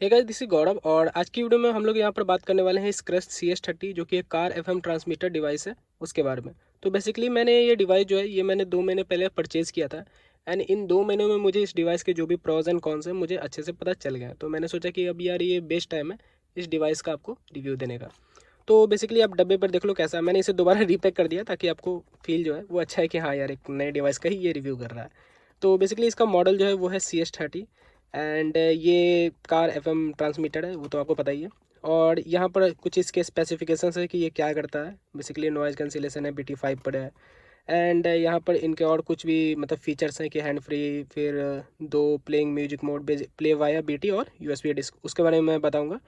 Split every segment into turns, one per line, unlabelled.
Hey guys, this is गौरव और आज की वीडियो में हम लोग यहाँ पर बात करने वाले हैं इस क्रस्ट CS30 जो कि एक कार FM ट्रांसमीटर डिवाइस है उसके बारे में। तो बेसिकली मैंने ये डिवाइस जो है ये मैंने 2 महीने पहले परचेज़ किया था। एंड इन 2 महीनों में मुझे इस डिवाइस के जो भी प्रोज एंड कॉन्स हैं मुझे अच्छे से पता चल गया। तो मैंने सोचा कि अब यार ये बेस्ट टाइम है इस डिवाइस का आपको रिव्यू देने का। तो बेसिकली आप डब्बे पर देख लो कैसा है। मैंने इसे दोबारा रीपैक कर दिया ताकि आपको फील जो है वो अच्छा है कि हाँ यार एक नए डिवाइस का ही ये रिव्यू कर रहा है। तो बेसिकली इसका मॉडल जो है वो है CS30 एंड ये कार FM ट्रांसमीटर है, वो तो आपको पता ही है। और यहाँ पर कुछ इसके स्पेसिफिकेशंस है कि ये क्या करता है। बेसिकली नॉइज़ कैंसिलेशन है, BT5 पर है। एंड यहाँ पर इनके और कुछ भी मतलब फीचर्स हैं कि हैंड फ्री, फिर दो playing music mode, play via BT और USB डिस्क, उसके बारे में मैं बताऊँगा।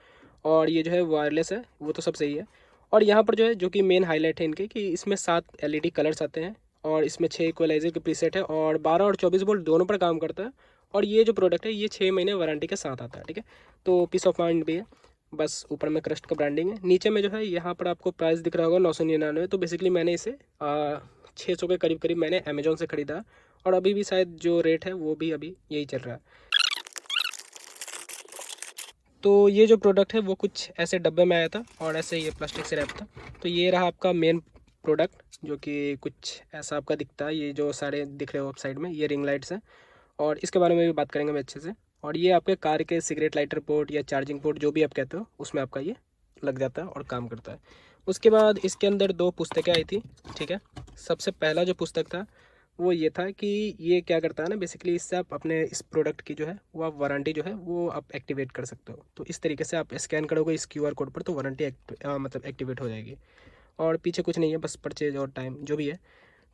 और ये जो है वायरलेस है, वो तो सब सही है। और यहाँ पर जो है जो कि मेन हाईलाइट है इनके कि इसमें 7 LED कलर्स आते हैं और इसमें 6 इक्वलाइजर के प्रीसेट है और 12 और 24 वोल्ट दोनों पर काम करता है। और ये जो प्रोडक्ट है ये 6 महीने वारंटी के साथ आता है, ठीक है। तो पीस ऑफ माइंड भी है। बस ऊपर में क्रस्ट का ब्रांडिंग है, नीचे में जो है यहाँ पर आपको प्राइस दिख रहा होगा 999। तो बेसिकली मैंने इसे 600 के करीब करीब मैंने अमेजोन से ख़रीदा और अभी भी शायद जो रेट है वो भी अभी यही चल रहा है। तो ये जो प्रोडक्ट है वो कुछ ऐसे डब्बे में आया था और ऐसे ये प्लास्टिक से रैप था। तो ये रहा आपका मेन प्रोडक्ट जो कि कुछ ऐसा आपका दिखता है। ये जो सारे दिख रहे हो आप साइड में, ये रिंग लाइट्स हैं और इसके बारे में भी बात करेंगे हम अच्छे से। और ये आपके कार के सिगरेट लाइटर पोर्ट या चार्जिंग पोर्ट जो भी आप कहते हो उसमें आपका ये लग जाता है और काम करता है। उसके बाद इसके अंदर 2 पुस्तकें आई थी, ठीक है। सबसे पहला जो पुस्तक था वो ये था कि ये क्या करता है ना, बेसिकली इससे आप अपने इस प्रोडक्ट की जो है वो आप वारंटी जो है वो आप एक्टिवेट कर सकते हो। तो इस तरीके से आप स्कैन करोगे इस QR कोड पर तो वारंटी मतलब एक्टिवेट हो जाएगी। और पीछे कुछ नहीं है, बस परचेज और टाइम जो भी है।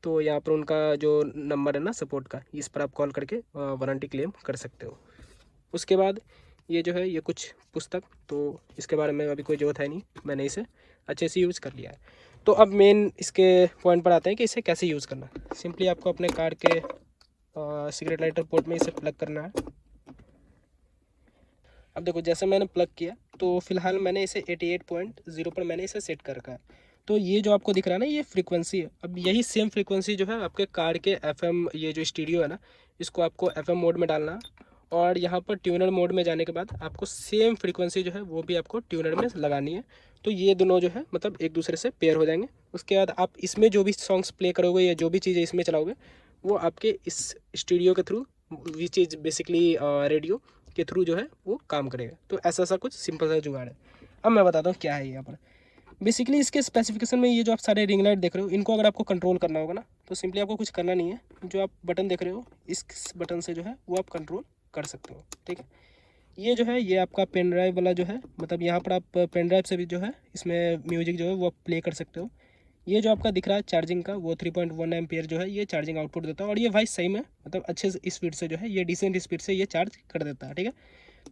तो यहाँ पर उनका जो नंबर है ना सपोर्ट का, इस पर आप कॉल करके वारंटी क्लेम कर सकते हो। उसके बाद ये जो है ये कुछ पुस्तक, तो इसके बारे में अभी कोई ज़रूरत है नहीं, मैंने इसे अच्छे से यूज़ कर लिया है। तो अब मेन इसके पॉइंट पर आते हैं कि इसे कैसे यूज़ करना है। सिंपली आपको अपने कार के सिगरेट लाइटर पोर्ट में इसे प्लग करना है। अब देखो जैसे मैंने प्लग किया तो फिलहाल मैंने इसे 88.0 पर मैंने इसे सेट कर रखा है। तो ये जो आपको दिख रहा है ना ये फ्रीक्वेंसी है। अब यही सेम फ्रीक्वेंसी जो है आपके कार के FM, ये जो स्टीरियो है ना, इसको आपको FM मोड में डालना है। और यहाँ पर ट्यूनर मोड में जाने के बाद आपको सेम फ्रीक्वेंसी जो है वो भी आपको ट्यूनर में लगानी है। तो ये दोनों जो है मतलब एक दूसरे से पेयर हो जाएंगे। उसके बाद आप इसमें जो भी सॉन्ग्स प्ले करोगे या जो भी चीज़ें इसमें चलाओगे वो आपके इस स्टीरियो के through, which is basically radio के थ्रू जो है वो काम करेगा। तो ऐसा सा कुछ सिंपल सा जुगाड़ है। अब मैं बताता हूँ क्या है यहाँ पर। बेसिकली इसके स्पेसिफिकेशन में ये जो आप सारे रिंग लाइट देख रहे हो इनको अगर आपको कंट्रोल करना होगा ना तो सिंपली आपको कुछ करना नहीं है। जो आप बटन देख रहे हो इस बटन से जो है वो आप कंट्रोल कर सकते हो, ठीक है। ये जो है ये आपका पेन ड्राइव वाला जो है, मतलब यहाँ पर आप पेन ड्राइव से भी जो है इसमें म्यूजिक जो है वो प्ले कर सकते हो। ये जो आपका दिख रहा है चार्जिंग का वो 3.1 एम्पियर जो है ये चार्जिंग आउटपुट देता है। और ये भाई सही में मतलब अच्छे स्पीड से जो है ये डिसेंट स्पीड से ये चार्ज कर देता है, ठीक है।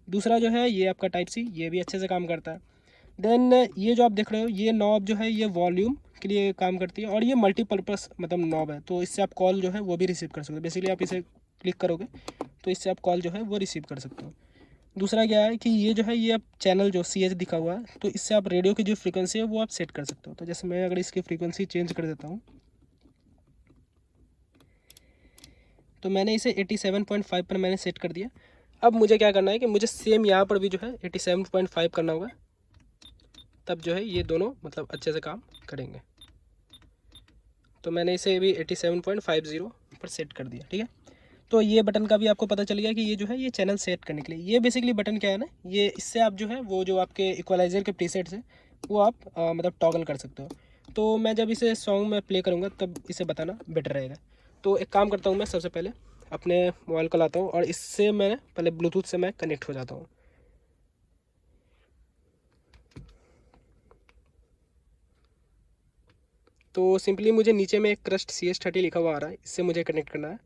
दूसरा जो है ये आपका टाइप C, ये भी अच्छे से काम करता है। देन ये जो आप देख रहे हो ये नॉब जो है ये वॉल्यूम के लिए काम करती है और ये मल्टीपर्पज़ मतलब नॉब है। तो इससे आप कॉल जो है वो भी रिसीव कर सकते हो। बेसिकली आप इसे क्लिक करोगे तो इससे आप कॉल जो है वो रिसीव कर सकते हो। दूसरा क्या है कि ये जो है ये आप चैनल जो CH दिखा हुआ है तो इससे आप रेडियो की जो फ्रीक्वेंसी है वो आप सेट कर सकते हो। तो जैसे मैं अगर इसकी फ्रीक्वेंसी चेंज कर देता हूँ तो मैंने इसे 87.5 पर मैंने सेट कर दिया। अब मुझे क्या करना है कि मुझे सेम यहाँ पर भी जो है 87.5 करना होगा, तब जो है ये दोनों मतलब अच्छे से काम करेंगे। तो मैंने इसे भी 87.50 पर सेट कर दिया, ठीक है। तो ये बटन का भी आपको पता चल गया कि ये जो है ये चैनल सेट करने के लिए, ये बेसिकली बटन क्या है ना, ये इससे आप जो है वो जो आपके इक्वलाइज़र के प्रीसेट्स हैं वो आप मतलब टॉगल कर सकते हो। तो मैं जब इसे सॉन्ग में प्ले करूँगा तब इसे बताना बेटर रहेगा। तो एक काम करता हूँ, मैं सबसे पहले अपने मोबाइल को लाता हूँ और इससे मैं पहले ब्लूटूथ से मैं कनेक्ट हो जाता हूँ। तो सिंपली मुझे नीचे में एक क्रस्ट CS30 लिखा हुआ आ रहा है, इससे मुझे कनेक्ट करना है।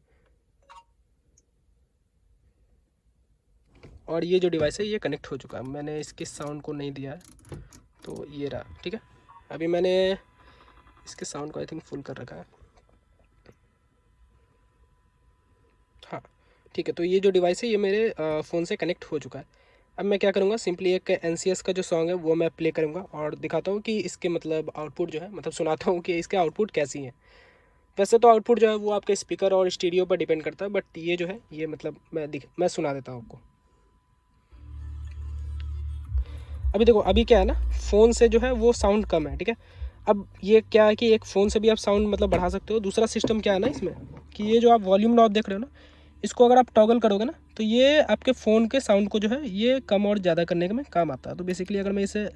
और ये जो डिवाइस है ये कनेक्ट हो चुका है, मैंने इसके साउंड को नहीं दिया है तो ये रहा, ठीक है। अभी मैंने इसके साउंड को आई थिंक फुल कर रखा है, हाँ ठीक है। तो ये जो डिवाइस है ये मेरे फ़ोन से कनेक्ट हो चुका है। अब मैं क्या करूँगा, सिंपली एक NCS का जो सॉन्ग है वो मैं प्ले करूँगा और दिखाता हूँ कि इसके मतलब आउटपुट जो है, मतलब सुनाता हूँ कि इसके आउटपुट कैसी हैं। वैसे तो आउटपुट जो है वो आपके स्पीकर और स्टीरियो पर डिपेंड करता है, बट ये जो है ये मतलब मैं सुना देता हूँ आपको। अभी देखो अभी क्या है ना, फ़ोन से जो है वो साउंड कम है, ठीक है। अब ये क्या है कि एक फ़ोन से भी आप साउंड मतलब बढ़ा सकते हो। दूसरा सिस्टम क्या है ना इसमें, कि ये जो आप वॉल्यूम नॉब देख रहे हो ना, इसको अगर आप टॉगल करोगे ना तो ये आपके फ़ोन के साउंड को जो है ये कम और ज़्यादा करने में काम आता है। तो बेसिकली अगर मैं इसे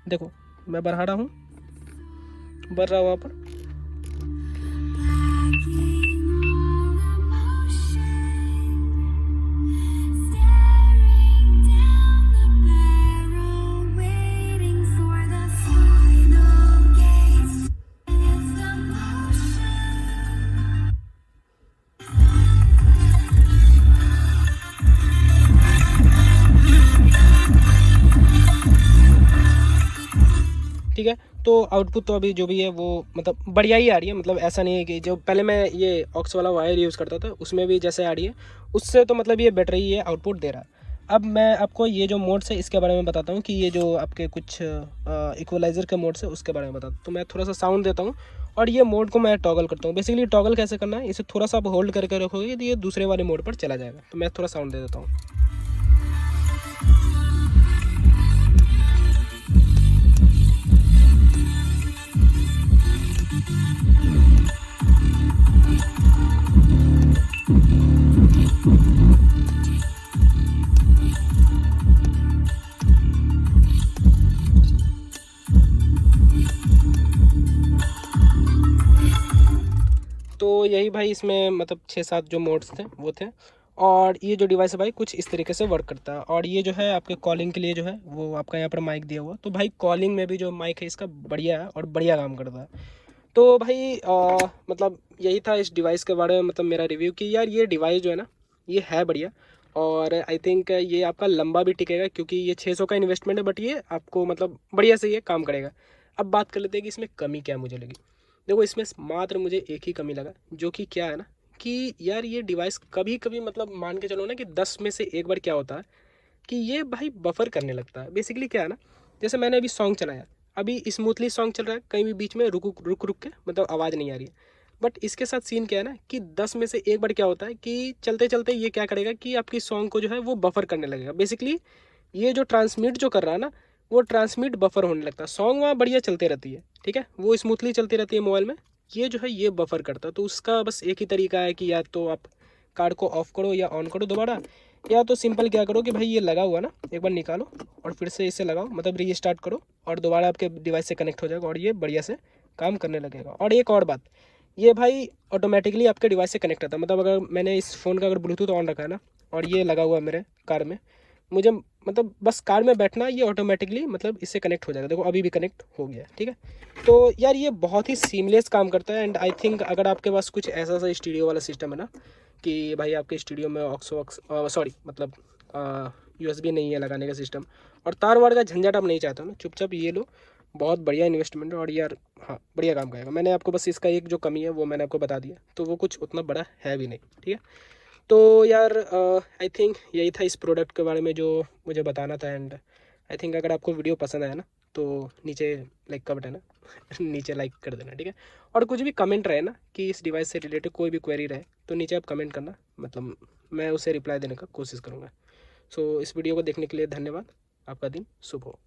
देखो, मैं बढ़ा रहा हूँ, बढ़ रहा हूँ वहाँ पर, ठीक है। तो आउटपुट तो अभी जो भी है वो मतलब बढ़िया ही आ रही है, मतलब ऐसा नहीं है कि जो पहले मैं ये ऑक्स वाला वायर यूज़ करता था उसमें भी जैसे आ रही है उससे तो मतलब ये बेटर ही है आउटपुट दे रहा है। अब मैं आपको ये जो मोड्स है इसके बारे में बताता हूँ कि ये जो आपके कुछ इक्वलाइज़र के मोड्स है उसके बारे में बताता हूँ। तो मैं थोड़ा सा साउंड देता हूँ और ये मोड को मैं टॉगल करता हूँ। बेसिकली टॉगल कैसे करना है, इसे थोड़ा सा आप होल्ड करके रखोगे तो ये दूसरे वाले मोड पर चला जाएगा। तो मैं थोड़ा साउंड दे देता हूँ। तो यही भाई इसमें मतलब 6-7 जो मोड्स थे वो थे। और ये जो डिवाइस है भाई कुछ इस तरीके से वर्क करता है। और ये जो है आपके कॉलिंग के लिए जो है वो आपका यहाँ पर माइक दिया हुआ, तो भाई कॉलिंग में भी जो माइक है इसका बढ़िया है और बढ़िया काम करता है। तो भाई मतलब यही था इस डिवाइस के बारे में मतलब मेरा रिव्यू कि यार ये डिवाइस जो है ना ये है बढ़िया। और आई थिंक ये आपका लंबा भी टिकेगा क्योंकि ये 600 का इन्वेस्टमेंट है, बट ये आपको मतलब बढ़िया से ये काम करेगा। अब बात कर लेते हैं कि इसमें कमी क्या मुझे लगी। देखो इसमें मात्र मुझे एक ही कमी लगा, जो कि क्या है ना कि यार ये डिवाइस कभी कभी मतलब मान के चलो ना कि 10 में से एक बार क्या होता है कि ये भाई बफर करने लगता है। बेसिकली क्या है ना, जैसे मैंने अभी सॉन्ग चलाया, अभी स्मूथली सॉन्ग चल रहा है, कहीं भी बीच में रुक रुक रुक के मतलब आवाज़ नहीं आ रही है। बट इसके साथ सीन क्या है ना कि 10 में से एक बार क्या होता है कि चलते चलते ये क्या करेगा कि आपकी सॉन्ग को जो है वो बफर करने लगेगा। बेसिकली ये जो ट्रांसमिट जो कर रहा है ना वो ट्रांसमिट बफर होने लगता है। सॉन्ग वहाँ बढ़िया चलते रहती है, ठीक है, वो स्मूथली चलती रहती है मोबाइल में, ये जो है ये बफर करता है। तो उसका बस एक ही तरीका है कि या तो आप कार्ड को ऑफ करो या ऑन करो दोबारा, या तो सिंपल क्या करो कि भाई ये लगा हुआ ना एक बार निकालो और फिर से इसे लगाओ, मतलब रीस्टार्ट करो और दोबारा आपके डिवाइस से कनेक्ट हो जाएगा और ये बढ़िया से काम करने लगेगा। और एक और बात, ये भाई ऑटोमेटिकली आपके डिवाइस से कनेक्ट रहता है। मतलब अगर मैंने इस फ़ोन का अगर ब्लूटूथ ऑन रखा है ना और ये लगा हुआ है मेरे कार में, मुझे मतलब बस कार में बैठना ये ऑटोमेटिकली मतलब इससे कनेक्ट हो जाएगा। देखो अभी भी कनेक्ट हो गया, ठीक है। तो यार ये बहुत ही सीमलेस काम करता है। एंड आई थिंक अगर आपके पास कुछ ऐसा सा स्टूडियो वाला सिस्टम है ना कि भाई आपके स्टूडियो में ऑक्स सॉरी मतलब USB नहीं है लगाने का सिस्टम और तार वार का झंझट आप नहीं चाहते हो ना, चुपचाप ये लो, बहुत बढ़िया इन्वेस्टमेंट है और यार हाँ बढ़िया काम करेगा। मैंने आपको बस इसका एक जो कमी है वो मैंने आपको बता दिया, तो वो कुछ उतना बड़ा है भी नहीं, ठीक है। तो यार आई थिंक यही था इस प्रोडक्ट के बारे में जो मुझे बताना था। एंड आई थिंक अगर आपको वीडियो पसंद आया ना तो नीचे लाइक का बटन है नीचे लाइक कर देना, ठीक है। और कुछ भी कमेंट रहे ना कि इस डिवाइस से रिलेटेड कोई भी क्वेरी रहे तो नीचे आप कमेंट करना, मतलब मैं उसे रिप्लाई देने का कोशिश करूँगा। सो इस वीडियो को देखने के लिए धन्यवाद। आपका दिन शुभ हो।